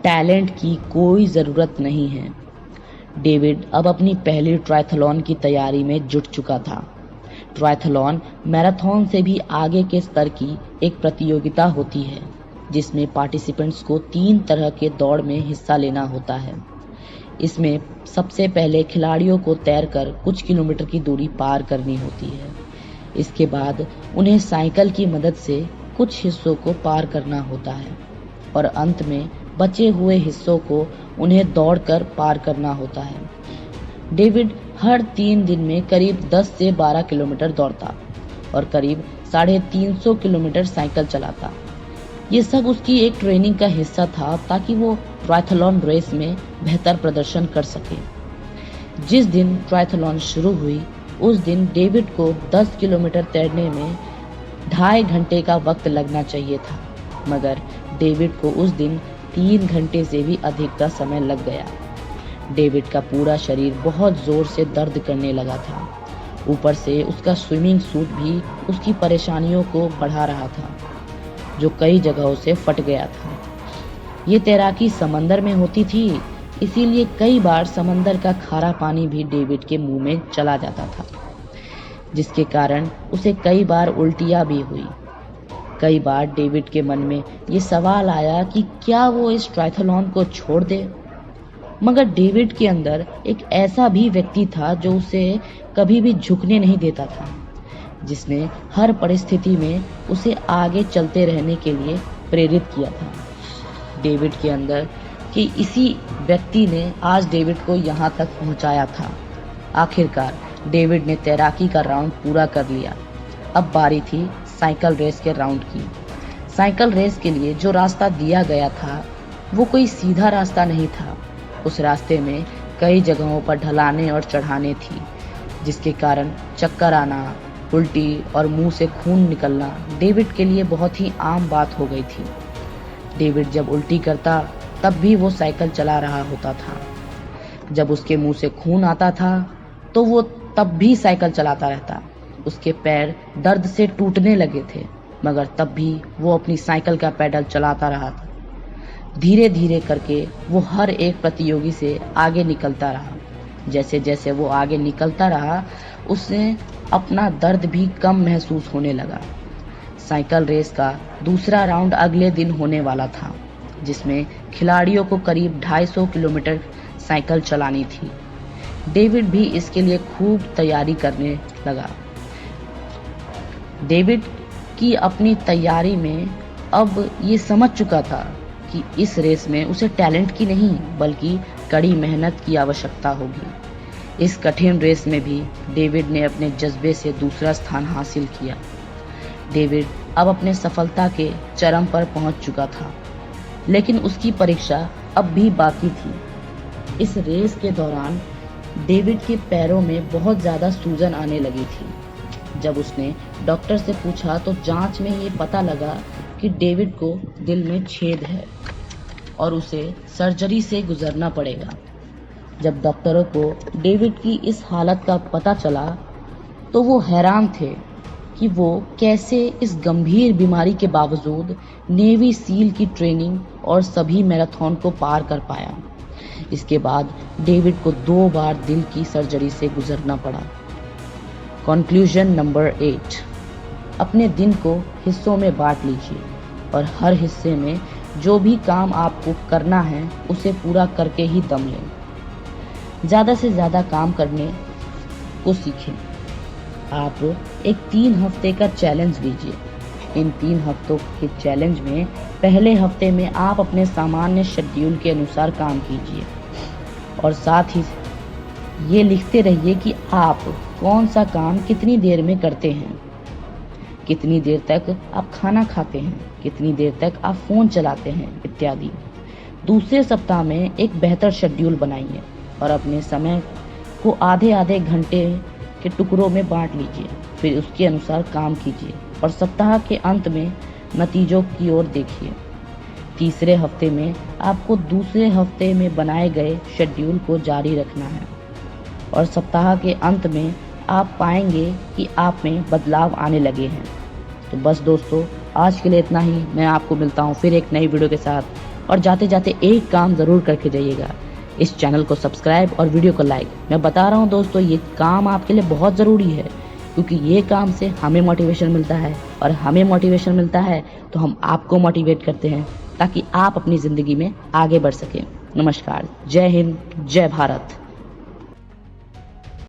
Talent की कोई ज़रूरत नहीं है। डेविड अब अपनी पहली ट्रायथलॉन की तैयारी में जुट चुका था। ट्रायथलॉन मैराथन से भी आगे के स्तर की एक प्रतियोगिता होती है, जिसमें पार्टिसिपेंट्स को 3 तरह के दौड़ में हिस्सा लेना होता है। इसमें सबसे पहले खिलाड़ियों को तैरकर कुछ किलोमीटर की दूरी पार करनी होती है। इसके बाद उन्हें साइकिल की मदद से कुछ हिस्सों को पार करना होता है और अंत में बचे हुए हिस्सों को उन्हें दौड़कर पार करना होता है। डेविड हर 3 दिन में करीब 10 से 12 किलोमीटर दौड़ता और करीब 350 किलोमीटर साइकिल चलाता। ये सब उसकी एक ट्रेनिंग का हिस्सा था ताकि वो ट्रायथलॉन रेस में बेहतर प्रदर्शन कर सके। जिस दिन ट्रायथलॉन शुरू हुई उस दिन डेविड को 10 किलोमीटर तैरने में 2.5 घंटे का वक्त लगना चाहिए था, मगर डेविड को उस दिन 3 घंटे से भी अधिक का समय लग गया। डेविड का पूरा शरीर बहुत जोर से दर्द करने लगा था। ऊपर से उसका स्विमिंग सूट भी उसकी परेशानियों को बढ़ा रहा था, जो कई जगहों से फट गया था। ये तैराकी समंदर में होती थी, इसीलिए कई बार समंदर का खारा पानी भी डेविड के मुंह में चला जाता था, जिसके कारण उसे कई बार उल्टियां भी हुई। कई बार डेविड के मन में ये सवाल आया कि क्या वो इस ट्रायथलॉन को छोड़ दे, मगर डेविड के अंदर एक ऐसा भी व्यक्ति था जो उसे कभी भी झुकने नहीं देता था, जिसने हर परिस्थिति में उसे आगे चलते रहने के लिए प्रेरित किया था। डेविड के अंदर कि इसी व्यक्ति ने आज डेविड को यहाँ तक पहुँचाया था। आखिरकार डेविड ने तैराकी का राउंड पूरा कर लिया। अब बारी थी साइकिल रेस के राउंड की। साइकिल रेस के लिए जो रास्ता दिया गया था वो कोई सीधा रास्ता नहीं था। उस रास्ते में कई जगहों पर ढलानें और चढ़ाने थी, जिसके कारण चक्कर आना, उल्टी और मुंह से खून निकलना डेविड के लिए बहुत ही आम बात हो गई थी। डेविड जब उल्टी करता तब भी वो साइकिल चला रहा होता था। जब उसके मुंह से खून आता था तो वो तब भी साइकिल चलाता रहता। उसके पैर दर्द से टूटने लगे थे, मगर तब भी वो अपनी साइकिल का पैडल चलाता रहा था। धीरे धीरे करके वो हर एक प्रतियोगी से आगे निकलता रहा। जैसे जैसे वो आगे निकलता रहा, उसने अपना दर्द भी कम महसूस होने लगा। साइकिल रेस का दूसरा राउंड अगले दिन होने वाला था, जिसमें खिलाड़ियों को करीब 250 किलोमीटर साइकिल चलानी थी। डेविड भी इसके लिए खूब तैयारी करने लगा। डेविड की अपनी तैयारी में अब ये समझ चुका था कि इस रेस में उसे टैलेंट की नहीं बल्कि कड़ी मेहनत की आवश्यकता होगी। इस कठिन रेस में भी डेविड ने अपने जज्बे से दूसरा स्थान हासिल किया। डेविड अब अपने सफलता के चरम पर पहुंच चुका था, लेकिन उसकी परीक्षा अब भी बाकी थी। इस रेस के दौरान डेविड के पैरों में बहुत ज़्यादा सूजन आने लगी थी। जब उसने डॉक्टर से पूछा तो जांच में ये पता लगा कि डेविड को दिल में छेद है और उसे सर्जरी से गुजरना पड़ेगा। जब डॉक्टरों को डेविड की इस हालत का पता चला तो वो हैरान थे कि वो कैसे इस गंभीर बीमारी के बावजूद नेवी सील की ट्रेनिंग और सभी मैराथन को पार कर पाया। इसके बाद डेविड को 2 बार दिल की सर्जरी से गुजरना पड़ा। कंक्लूजन नंबर 8, अपने दिन को हिस्सों में बांट लीजिए और हर हिस्से में जो भी काम आपको करना है उसे पूरा करके ही दम लें। ज़्यादा से ज़्यादा काम करने को सीखें। आप एक 3 हफ्ते का चैलेंज लीजिए। इन 3 हफ्तों के चैलेंज में पहले हफ्ते में आप अपने सामान्य शेड्यूल के अनुसार काम कीजिए और साथ ही ये लिखते रहिए कि आप कौन सा काम कितनी देर में करते हैं, कितनी देर तक आप खाना खाते हैं, कितनी देर तक आप फ़ोन चलाते हैं इत्यादि। दूसरे सप्ताह में एक बेहतर शेड्यूल बनाइए और अपने समय को आधे आधे घंटे के टुकड़ों में बांट लीजिए। फिर उसके अनुसार काम कीजिए और सप्ताह के अंत में नतीजों की ओर देखिए। तीसरे हफ्ते में आपको दूसरे हफ्ते में बनाए गए शेड्यूल को जारी रखना है और सप्ताह के अंत में आप पाएंगे कि आप में बदलाव आने लगे हैं। तो बस दोस्तों, आज के लिए इतना ही। मैं आपको मिलता हूँ फिर एक नई वीडियो के साथ। और जाते जाते एक काम ज़रूर करके जाइएगा, इस चैनल को सब्सक्राइब और वीडियो को लाइक। मैं बता रहा हूँ दोस्तों, ये काम आपके लिए बहुत ज़रूरी है, क्योंकि ये काम से हमें मोटिवेशन मिलता है, और हमें मोटिवेशन मिलता है तो हम आपको मोटिवेट करते हैं ताकि आप अपनी ज़िंदगी में आगे बढ़ सकें। नमस्कार, जय हिंद, जय भारत।